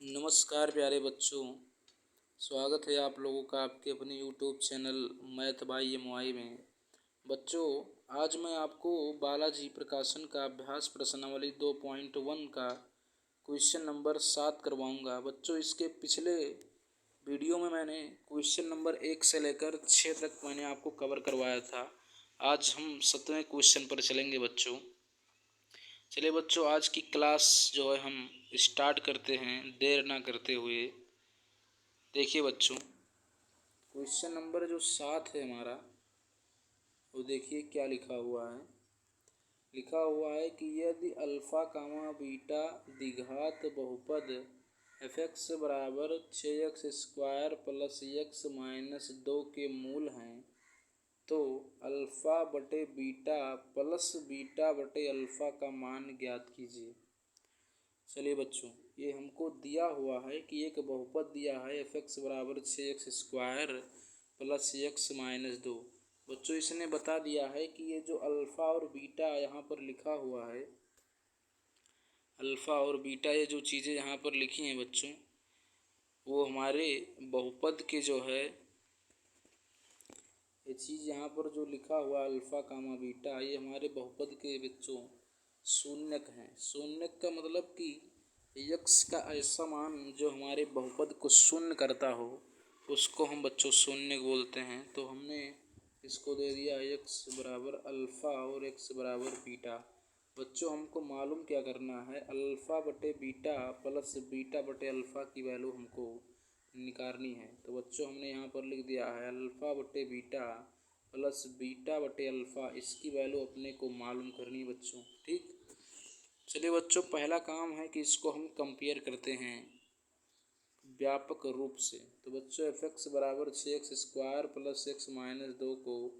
नमस्कार प्यारे बच्चों। स्वागत है आप लोगों का आपके अपने YouTube channel math by MY में। बच्चों, आज मैं आपको बालाजी प्रकाशन का अभ्यास प्रश्नावली 2.1 का क्वेश्चन नंबर 7 करवाऊंगा। बच्चों, इसके पिछले वीडियो में मैंने क्वेश्चन नंबर 1 से लेकर 6 तक मैंने आपको कवर करवाया था। आज हम 7वें क्वेश्चन पर चलेंगे बच्चों। चलिए बच्चों, आज की क्लास जो है हम स्टार्ट करते हैं देर ना करते हुए। देखिए बच्चों, क्वेश्चन नंबर जो 7 है हमारा, वो देखिए क्या लिखा हुआ है। लिखा हुआ है कि यदि अल्फ़ा कामा बीटा द्विघात बहुपद एफ एक्स बराबर 6x square plus x minus 2 के मूल हैं तो अल्फ़ा बटे बीटा प्लस बीटा बटे अल्फ़ा का मान ज्ञात कीजिए। चलिए बच्चों, ये हमको दिया हुआ है कि एक बहुपद दिया है एफ एक्स बराबर 6x square plus x minus 2। बच्चों, इसने बता दिया है कि ये जो अल्फ़ा और बीटा यहाँ पर लिखा हुआ है, अल्फ़ा और बीटा ये जो चीज़ें यहाँ पर लिखी हैं बच्चों, वो हमारे बहुपद के जो है ये चीज़ यहाँ पर जो लिखा हुआ अल्फ़ा कामा बीटा, ये हमारे बहुपद के बच्चों शून्यक हैं। शून्यक का मतलब कि यक्स का ऐसा मान जो हमारे बहुपद को शून्य करता हो, उसको हम बच्चों शून्यक बोलते हैं। तो हमने इसको दे दिया एक्स बराबर अल्फ़ा और एक्स बराबर बीटा। बच्चों, हमको मालूम क्या करना है, अल्फ़ा बटे बीटा प्लस बीटा बटे अल्फ़ा की वैल्यू हमको निकालनी है। तो बच्चों, हमने यहाँ पर लिख दिया है अल्फ़ा बटे बीटा प्लस बीटा बटे अल्फ़ा, इसकी वैल्यू अपने को मालूम करनी बच्चों। ठीक, चलिए बच्चों, पहला काम है कि इसको हम कंपेयर करते हैं व्यापक रूप से। तो बच्चों, एफ एक्स बराबर 6x square plus x minus 2 को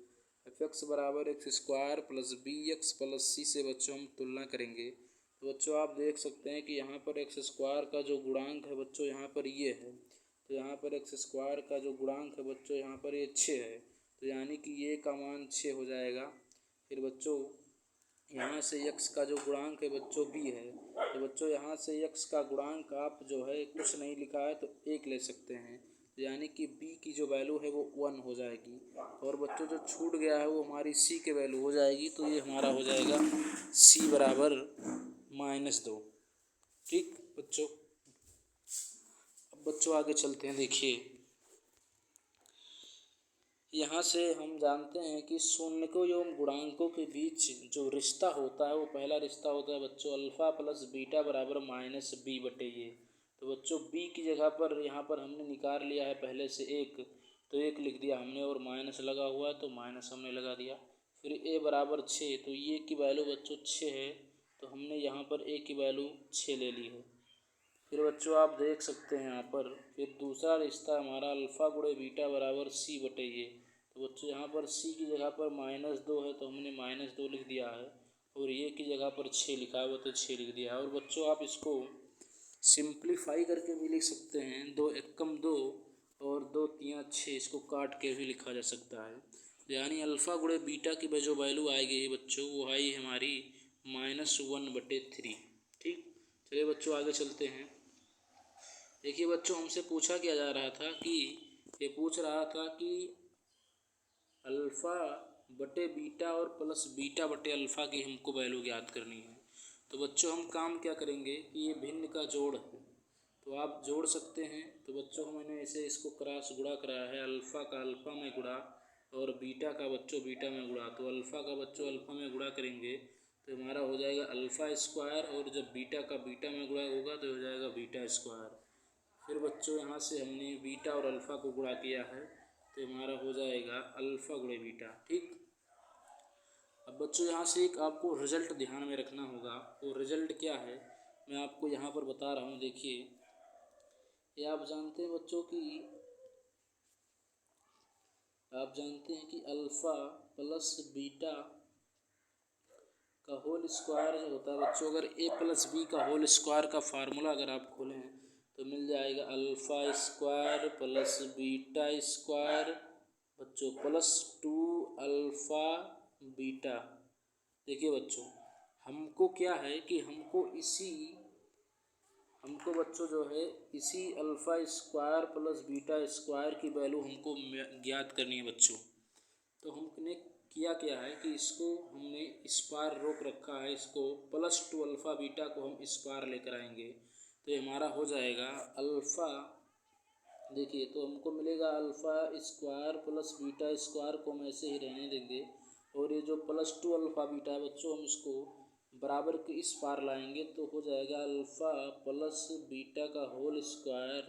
एफ एक्स बराबर x square plus b x plus c से बच्चों हम तुलना करेंगे। तो बच्चों, आप देख सकते हैं कि यहाँ पर एक्स स्क्वायर का जो गुणांक है बच्चों, यहाँ पर ये है। तो यहाँ पर एक्स स्क्वायर का जो गुणांक है बच्चों, यहाँ पर ये 6 है। तो यानी कि ये का मान 6 हो जाएगा। फिर बच्चों, यहाँ से x का जो गुणांक है बच्चों b है। तो बच्चों, यहाँ से x का गुणांक आप जो है कुछ नहीं लिखा है तो 1 ले सकते हैं। तो यानी कि b की जो वैल्यू है वो 1 हो जाएगी। और बच्चों, जो छूट गया है वो हमारी c के वैल्यू हो जाएगी। तो ये हमारा हो जाएगा c बराबर -2। ठीक बच्चों, अब बच्चों आगे चलते हैं। देखिए, यहाँ से हम जानते हैं कि शून्यकों एवं गुणांकों के बीच जो रिश्ता होता है वो पहला रिश्ता होता है बच्चों अल्फ़ा प्लस बीटा बराबर माइनस बी बटे ये। तो बच्चों, बी की जगह पर यहाँ पर हमने निकाल लिया है पहले से 1, तो 1 लिख दिया हमने और माइनस लगा हुआ है तो माइनस हमने लगा दिया। फिर ए बराबर 6, तो ये की वैल्यू बच्चों 6 है, तो हमने यहाँ पर ए की वैल्यू 6 ले ली है। फिर बच्चों, आप देख सकते हैं यहाँ पर फिर दूसरा रिश्ता हमारा अल्फ़ा गुणे बीटा बराबर सी बटे ये। तो बच्चों, यहाँ पर सी की जगह पर -2 है तो हमने -2 लिख दिया है और ये की जगह पर 6 लिखा हुआ तो 6 लिख दिया है। और बच्चों, आप इसको सिंप्लीफाई करके भी लिख सकते हैं, 2 एकम 2 और 2 तियाँ 6, इसको काट के भी लिखा जा सकता है। यानी अल्फ़ा गुणे बीटा की जो वैल्यू आएगी बच्चों, वो आई हमारी -1/3। ठीक, चलिए बच्चों आगे चलते हैं। देखिए बच्चों, हमसे पूछा क्या जा रहा था कि ये पूछ रहा था कि अल्फ़ा बटे बीटा और प्लस बीटा बटे अल्फ़ा की हमको वैल्यू ज्ञात करनी है। तो बच्चों, हम काम क्या करेंगे कि ये भिन्न का जोड़ है तो आप जोड़ सकते हैं। तो बच्चों, मैंने ऐसे इसको क्रॉस गुणा कराया है, अल्फ़ा का अल्फ़ा में गुणा और बीटा का बच्चों बीटा में गुणा। तो अल्फ़ा का बच्चों अल्फ़ा में गुणा करेंगे तो हमारा हो जाएगा अल्फ़ा स्क्वायर, और जब बीटा का बीटा में गुणा होगा तो हो जाएगा बीटा स्क्वायर। फिर बच्चों, यहाँ से हमने बीटा और अल्फ़ा को गुणा किया है तो हमारा हो जाएगा अल्फ़ा गुणे बीटा। ठीक, अब बच्चों, यहाँ से एक आपको रिजल्ट ध्यान में रखना होगा। वो रिजल्ट क्या है मैं आपको यहाँ पर बता रहा हूँ। देखिए, ये आप जानते हैं बच्चों कि अल्फ़ा प्लस बीटा का होल स्क्वायर जो होता है बच्चों, अगर ए प्लस बी का होल स्क्वायर का फार्मूला अगर आप खोलें तो मिल जाएगा alpha square plus beta square बच्चों प्लस 2 अल्फ़ा बीटा। देखिए बच्चों, हमको क्या है कि हमको बच्चों जो है इसी alpha square plus beta square की वैल्यू हमको ज्ञात करनी है बच्चों। तो हमने किया क्या है कि इसको हमने इस पार रोक रखा है, इसको +2 अल्फ़ा बीटा को हम इस पार लेकर आएंगे तो ये हमारा हो जाएगा अल्फ़ा। देखिए तो हमको मिलेगा alpha square plus beta square को हम ऐसे ही रहने देंगे और ये जो +2 अल्फ़ा बीटा है बच्चों हम इसको बराबर के इस पार लाएंगे तो हो जाएगा अल्फ़ा प्लस बीटा का होल स्क्वायर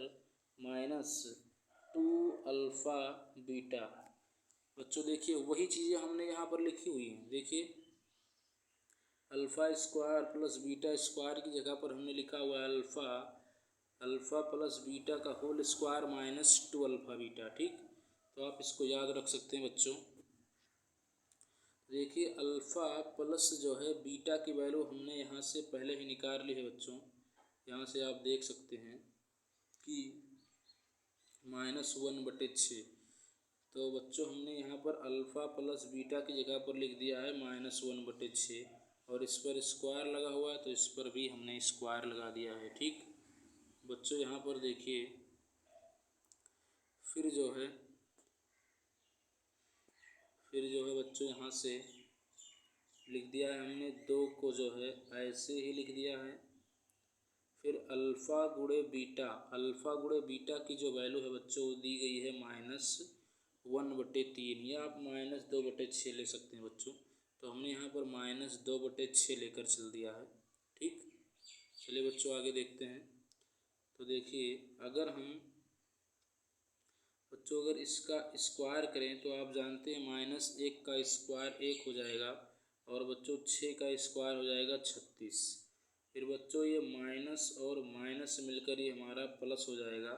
-2 अल्फ़ा बीटा। बच्चों देखिए वही चीज़ें हमने यहाँ पर लिखी हुई हैं। देखिए alpha square plus beta square की जगह पर हमने लिखा हुआ है अल्फ़ा प्लस बीटा का होल स्क्वायर -2 अल्फ़ा बीटा। ठीक, तो आप इसको याद रख सकते हैं बच्चों। देखिए अल्फ़ा प्लस जो है बीटा की वैल्यू हमने यहाँ से पहले ही निकाल ली है बच्चों। यहाँ से आप देख सकते हैं कि -1/6। तो बच्चों हमने यहाँ पर अल्फ़ा प्लस बीटा की जगह पर लिख दिया है -1/6 और इस पर स्क्वायर लगा हुआ है तो इस पर भी हमने स्क्वायर लगा दिया है। ठीक बच्चों यहाँ पर देखिए फिर जो है बच्चों यहाँ से लिख दिया है हमने 2 को जो है ऐसे ही लिख दिया है। फिर अल्फ़ा गुणे बीटा की जो वैल्यू है बच्चों वो दी गई है -1/3 या आप -2/6 ले सकते हैं बच्चों। तो हमने यहाँ पर -2/6 लेकर चल दिया है। ठीक, चलिए बच्चों आगे देखते हैं। तो देखिए अगर इसका स्क्वायर करें तो आप जानते हैं -1 का स्क्वायर 1 हो जाएगा और बच्चों 6 का स्क्वायर हो जाएगा 36। फिर बच्चों ये माइनस और माइनस मिलकर ये हमारा प्लस हो जाएगा।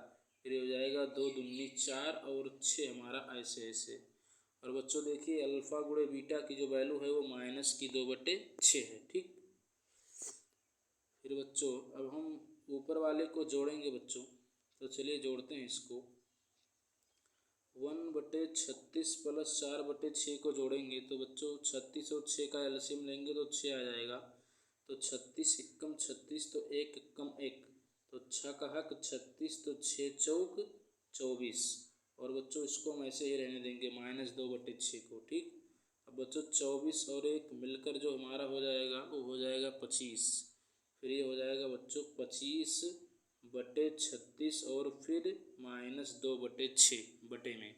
फिर ये हो जाएगा 2 दूनी 4 और 6 हमारा ऐसे ऐसे। और बच्चों देखिए अल्फ़ा गुणे बीटा की जो वैल्यू है वो -2/6 है। ठीक, फिर बच्चों अब हम ऊपर वाले को जोड़ेंगे बच्चों। तो चलिए जोड़ते हैं इसको। 1/36 प्लस 4/6 को जोड़ेंगे तो बच्चों 36 और 6 का एलसीएम लेंगे तो 6 आ जाएगा। तो 36 एकम 36 तो 1 एकम 1 तो 6 का हक 36 तो 6 चौक 24। और बच्चों इसको हम ऐसे ही रहने देंगे -2/6 को। ठीक, अब बच्चों 24 और 1 मिलकर जो हमारा हो जाएगा वो हो जाएगा 25। फिर ये हो जाएगा बच्चों 25/36 और फिर -2/6 बटे में।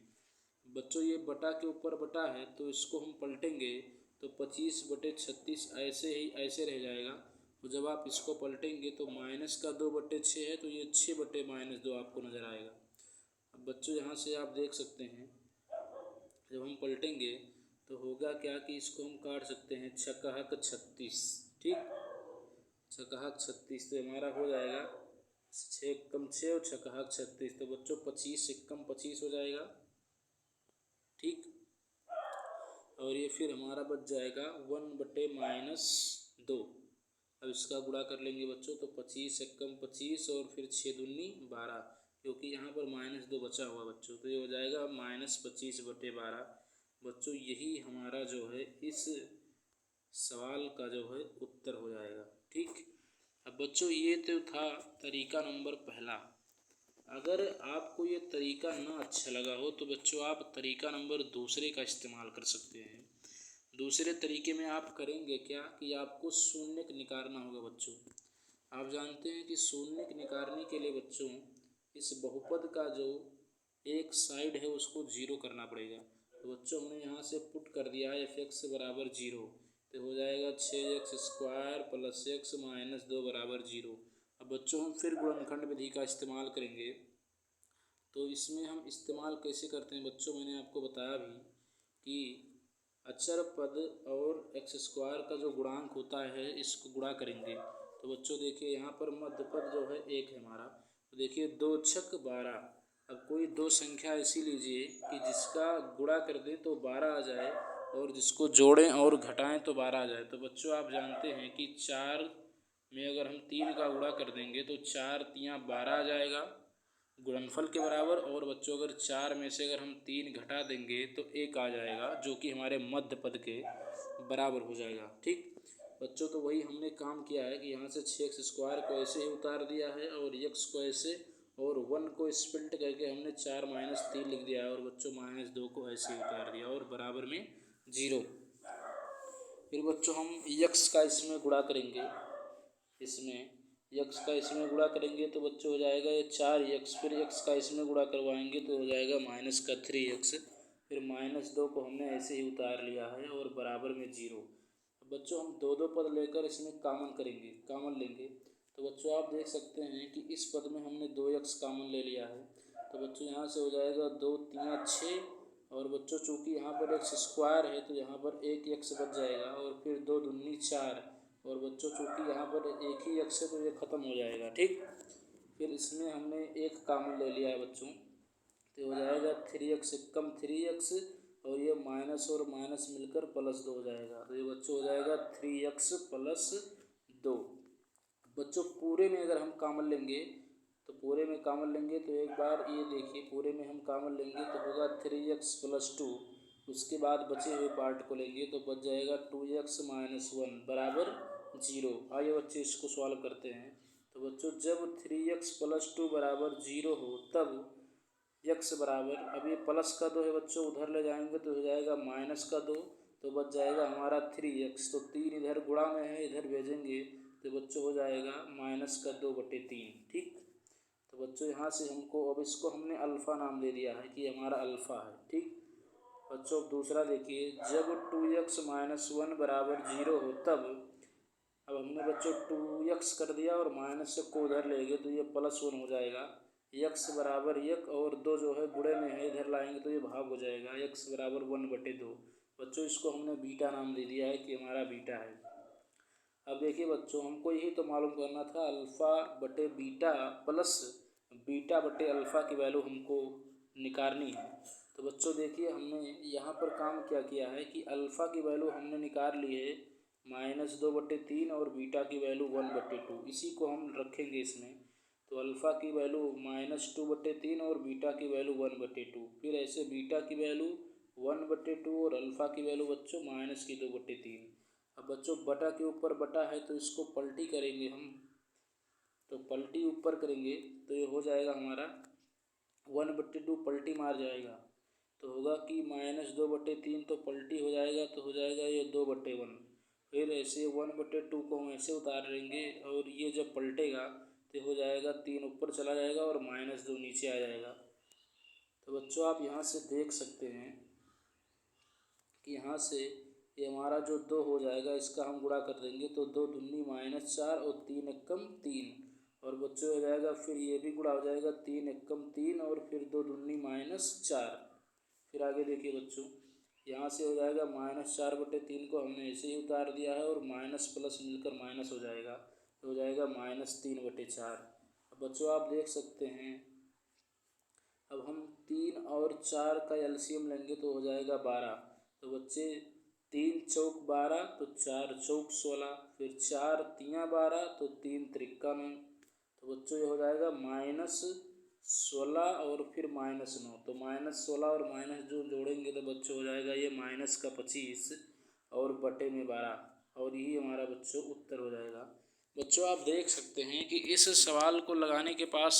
बच्चों ये बटा के ऊपर बटा है तो इसको हम पलटेंगे तो 25/36 ऐसे ही ऐसे रह जाएगा। तो जब आप इसको पलटेंगे तो -2/6 है तो ये 6/-2 आपको नज़र आएगा। अब बच्चों यहाँ से आप देख सकते हैं जब हम पलटेंगे तो होगा क्या कि इसको हम काट सकते हैं 6 का हक 36। ठीक, 6 का हक 36 तो हमारा हो जाएगा 6 एकम 6 और 6 का हक 36 तो बच्चों 25 एकम 25 हो जाएगा। ठीक, और ये फिर हमारा बच जाएगा 1/-2। अब इसका गुणा कर लेंगे बच्चों तो 25 एकम 25 और फिर 6 दूनी 12 क्योंकि यहाँ पर -2 बचा हुआ बच्चों तो ये हो जाएगा -25/12। बच्चों यही हमारा जो है इस सवाल का जो है उत्तर हो जाएगा। ठीक, अब बच्चों ये तो था तरीका नंबर पहला। अगर आपको ये तरीका ना अच्छा लगा हो तो बच्चों आप तरीका नंबर दूसरे का इस्तेमाल कर सकते हैं। दूसरे तरीके में आप करेंगे क्या कि आपको शून्यक निकालना होगा बच्चों। आप जानते हैं कि शून्यक निकालने के लिए बच्चों इस बहुपद का जो एक साइड है उसको 0 करना पड़ेगा। तो बच्चों हमने यहाँ से पुट कर दिया है f(x) = 0 तो हो जाएगा 6x² + x - 2 = 0। अब बच्चों हम फिर गुणनखंड विधि का इस्तेमाल करेंगे। तो इसमें हम इस्तेमाल कैसे करते हैं बच्चों, मैंने आपको बताया भी कि अचर पद और x² का जो गुणांक होता है इसको गुणा करेंगे। तो बच्चों देखिए यहाँ पर मध्य पद जो है 1 है हमारा। तो देखिए 2 छक 12। अब कोई दो संख्या ऐसी लीजिए कि जिसका गुणा कर दें तो 12 आ जाए और जिसको जोड़ें और घटाएं तो 12 आ जाए। तो बच्चों आप जानते हैं कि 4 में अगर हम 3 का गुणा कर देंगे तो 4 तियाँ 12 आ जाएगा गुणनफल के बराबर। और बच्चों अगर 4 में से अगर हम 3 घटा देंगे तो 1 आ जाएगा जो कि हमारे मध्य पद के बराबर हो जाएगा। ठीक, बच्चों तो वही हमने काम किया है कि यहाँ से 6x² को ऐसे ही उतार दिया है और x को ऐसे और 1 को स्प्लिट करके हमने 4 - 3 लिख दिया है और बच्चों -2 को ऐसे ही उतार दिया और बराबर में 0। फिर बच्चों हम x का इसमें गुणा करेंगे, इसमें x का इसमें गुणा करेंगे तो बच्चों हो जाएगा ये 4x, फिर x का इसमें गुणा करवाएंगे तो हो जाएगा -3x, फिर -2 को हमने ऐसे ही उतार लिया है और बराबर में 0। बच्चों हम दो दो पद लेकर इसमें कॉमन लेंगे तो बच्चों आप देख सकते हैं कि इस पद में हमने 2x कॉमन ले लिया है तो बच्चों यहाँ से हो जाएगा 2 × 3 = 6 और बच्चों चूँकि यहाँ पर x² है तो यहाँ पर एक x बच जाएगा और फिर 2 दूनी 4 और बच्चों चूँकि यहाँ पर एक ही x है तो ये ख़त्म हो जाएगा। ठीक, फिर इसमें हमने एक कॉमन ले लिया है बच्चों तो हो जाएगा 3x कम 3x और ये माइनस और माइनस मिलकर +2 हो जाएगा तो ये बच्चों हो जाएगा 3x + 2। बच्चों पूरे में अगर हम कॉमन लेंगे तो एक बार ये देखिए पूरे में हम कॉमन लेंगे तो होगा 3x + 2, उसके बाद बचे हुए पार्ट को लेंगे तो बच जाएगा 2x - 1 बराबर 0। आइए बच्चे इसको सॉल्व करते हैं। तो बच्चों जब 3x + 2 बराबर 0 हो तब x बराबर, अब ये प्लस का 2 है बच्चों, उधर ले जाएंगे तो हो जाएगा -2 तो बच जाएगा हमारा 3x, तो 3 इधर गुणा में है इधर भेजेंगे तो बच्चों हो जाएगा -2/3। ठीक, तो बच्चों यहाँ से हमको, अब इसको हमने अल्फ़ा नाम दे दिया है कि हमारा अल्फ़ा है। ठीक बच्चों, अब दूसरा देखिए, जब 2x - 1 बराबर 0 हो तब, अब हमने बच्चों 2x कर दिया और माइनस को उधर ले गए तो ये +1 हो जाएगा। x बराबर 1 और 2 जो है गुणे में है इधर लाएंगे तो ये भाग हो जाएगा, x बराबर 1/2। बच्चों इसको हमने बीटा नाम दे दिया है कि हमारा बीटा है। अब देखिए बच्चों, हमको यही तो मालूम करना था, अल्फ़ा बटे बीटा प्लस बीटा बटे अल्फ़ा की वैल्यू हमको निकालनी है। तो बच्चों देखिए हमने यहाँ पर काम क्या किया है कि अल्फ़ा की वैल्यू हमने निकाल ली है -2/3 और बीटा की वैल्यू 1/2, इसी को हम रखेंगे इसमें। तो अल्फ़ा की वैल्यू -2/3 और बीटा की वैल्यू 1/2, फिर ऐसे बीटा की वैल्यू 1/2 और अल्फ़ा की वैल्यू बच्चों -2/3। अब बच्चों बटा के ऊपर बटा है तो इसको पलटी करेंगे हम, तो पलटी ऊपर करेंगे तो ये हो जाएगा हमारा 1/2 पलटी मार जाएगा तो होगा कि -2/3 तो पलटी हो जाएगा तो हो जाएगा ये 2/1। फिर ऐसे 1/2 को हम ऐसे उतार लेंगे और ये जब पलटेगा तो हो जाएगा 3 ऊपर चला जाएगा और -2 नीचे आ जाएगा। तो बच्चों आप यहाँ से देख सकते हैं कि यहाँ से ये हमारा जो 2 हो जाएगा इसका हम गुणा कर देंगे तो 2 दूनी -4 और 3 एकम 3 और बच्चों हो जाएगा, फिर ये भी गुणा हो जाएगा 3 एकम 3 और फिर 2 दूनी -4। फिर आगे देखिए बच्चों, यहाँ से हो जाएगा -4/3 को हमने ऐसे ही उतार दिया है और माइनस प्लस मिलकर माइनस हो जाएगा तो हो जाएगा -3/4। अब बच्चों आप देख सकते हैं, अब हम 3 और 4 का एलसीएम लेंगे तो हो जाएगा 12। तो बच्चे 3 चौक 12 तो 4 चौक 16, फिर 4 तियाँ 12 तो 3 त्रिक्का 9। तो बच्चों ये हो जाएगा -16 और फिर -9, तो -16 और माइनस जो जोड़ेंगे तो बच्चों हो जाएगा ये -25 और बटे में 12 और यही हमारा बच्चों उत्तर हो जाएगा। बच्चों आप देख सकते हैं कि इस सवाल को लगाने के पास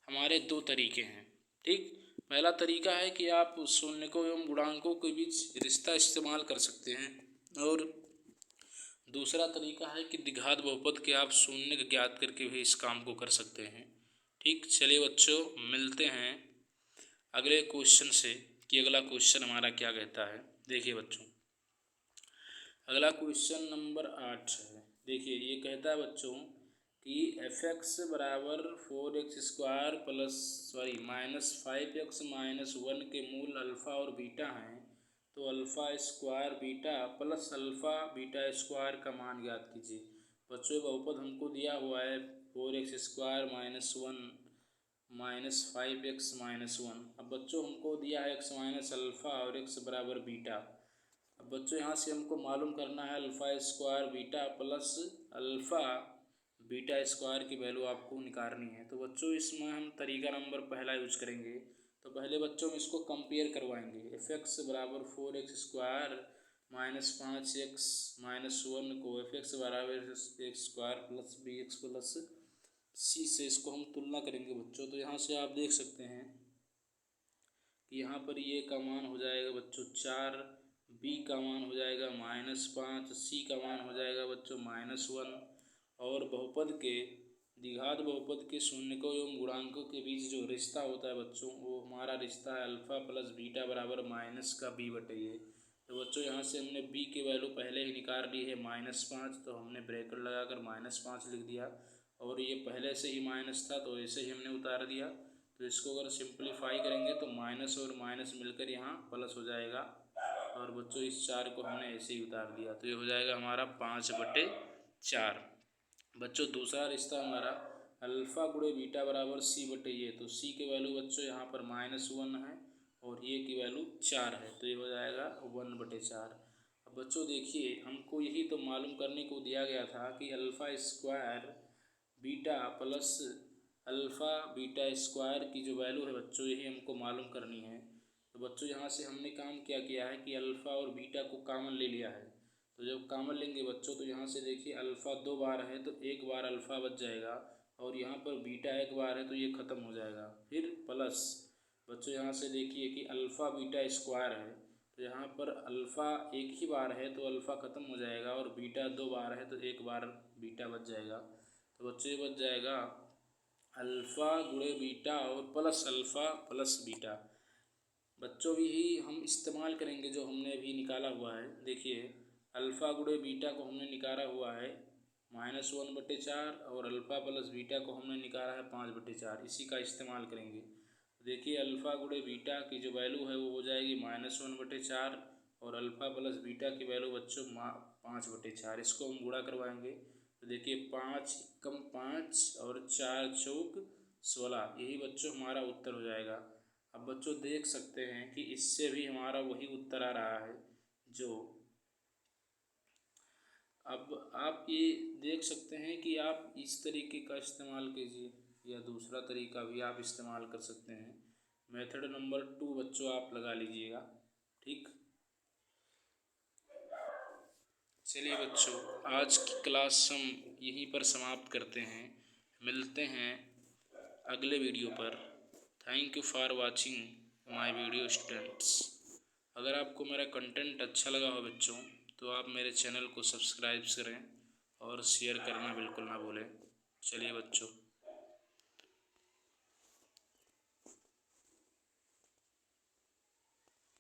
हमारे दो तरीके हैं। ठीक, पहला तरीका है कि आप शून्यकों एवं गुणांकों के बीच रिश्ता इस्तेमाल कर सकते हैं और दूसरा तरीका है कि द्विघात बहुपद के आप शून्य ज्ञात करके भी इस काम को कर सकते हैं। ठीक, चलिए बच्चों मिलते हैं अगले क्वेश्चन से कि अगला क्वेश्चन हमारा क्या कहता है। देखिए बच्चों, अगला क्वेश्चन नंबर 8 है। देखिए ये कहता है बच्चों कि f(x) बराबर 4x² -5x - 1 के मूल अल्फ़ा और बीटा हैं तो अल्फ़ा² beta plus alpha beta square का मान ज्ञात कीजिए। बच्चों बहुपद हमको दिया हुआ है 4x² - 1 -5x - 1। अब बच्चों हमको दिया है x - अल्फ़ा और x बराबर बीटा। अब बच्चों यहाँ से हमको मालूम करना है अल्फ़ा² beta plus alpha beta square की वैल्यू आपको निकालनी है। तो बच्चों इसमें हम तरीका नंबर पहला यूज करेंगे। तो पहले बच्चों हम इसको कंपेयर करवाएंगे, f(x) बराबर 4x² -5x-1 को f(x) बराबर x² plus bx plus c से इसको हम तुलना करेंगे बच्चों। तो यहाँ से आप देख सकते हैं कि यहाँ पर ये का मान हो जाएगा बच्चों 4, b का मान हो जाएगा -5, c का मान हो जाएगा बच्चों -1 और बहुपद के द्विघात बहुपद के शून्यकों एवं गुणांकों के बीच जो रिश्ता होता है बच्चों, वो हमारा रिश्ता है अल्फ़ा प्लस बीटा बराबर माइनस का b बटे ये। तो बच्चों यहाँ से हमने b की वैल्यू पहले ही निकाल ली है -5, तो हमने ब्रैकेट लगाकर -5 लिख दिया और ये पहले से ही माइनस था तो ऐसे ही हमने उतार दिया। तो इसको अगर सिंप्लीफाई करेंगे तो माइनस और माइनस मिलकर यहाँ प्लस हो जाएगा और बच्चों इस 4 को हमने ऐसे ही उतार दिया। तो ये हो जाएगा हमारा 5/4। बच्चों दूसरा रिश्ता हमारा अल्फ़ा गुणे बीटा बराबर c बटे ये। तो c की वैल्यू बच्चों यहाँ पर -1 है और ये की वैल्यू 4 है, तो ये हो जाएगा 1/4। अब बच्चों देखिए, हमको यही तो मालूम करने को दिया गया था कि alpha square beta plus alpha beta square की जो वैल्यू है बच्चों, यही हमको मालूम करनी है। तो बच्चों यहाँ से हमने काम क्या किया है कि अल्फ़ा और बीटा को कॉमन ले लिया है। तो जब कॉमन लेंगे बच्चों तो यहाँ से देखिए अल्फ़ा 2 बार है तो 1 बार अल्फ़ा बच जाएगा और यहाँ पर बीटा 1 बार है तो ये ख़त्म हो जाएगा। फिर प्लस बच्चों यहाँ से देखिए कि अल्फ़ा बीटा स्क्वायर है तो यहाँ पर अल्फ़ा 1 ही बार है तो अल्फ़ा ख़त्म हो जाएगा और बीटा 2 बार है तो 1 बार बीटा बच जाएगा। तो बच्चों ये बच जाएगा अल्फ़ा गुणे बीटा और प्लस अल्फ़ा प्लस बीटा। बच्चों भी ही हम इस्तेमाल करेंगे जो हमने अभी निकाला हुआ है। देखिए अल्फ़ा गुणे बीटा को हमने निकाला हुआ है -1/4 और अल्फ़ा प्लस बीटा को हमने निकाला है 5/4। इसी का इस्तेमाल करेंगे। देखिए अल्फ़ा गुणे बीटा की जो वैल्यू है वो हो जाएगी -1/4 और अल्फ़ा प्लस बीटा की वैल्यू बच्चों 5/4। इसको हम गुणा करवाएंगे तो देखिए 5 कम 5 और 4 चौक 16, यही बच्चों हमारा उत्तर हो जाएगा। अब बच्चों देख सकते हैं कि इससे भी हमारा वही उत्तर आ रहा है जो अब आप ये देख सकते हैं कि आप इस तरीके का इस्तेमाल कीजिए या दूसरा तरीका भी आप इस्तेमाल कर सकते हैं। मेथड नंबर 2 बच्चों आप लगा लीजिएगा। ठीक, चलिए बच्चों आज की क्लास हम यहीं पर समाप्त करते हैं। मिलते हैं अगले वीडियो पर। Thank you for watching my video students. अगर आपको मेरा कंटेंट अच्छा लगा हो बच्चों तो आप मेरे चैनल को सब्सक्राइब करें और शेयर करना बिल्कुल ना भूलें। चलिए बच्चों।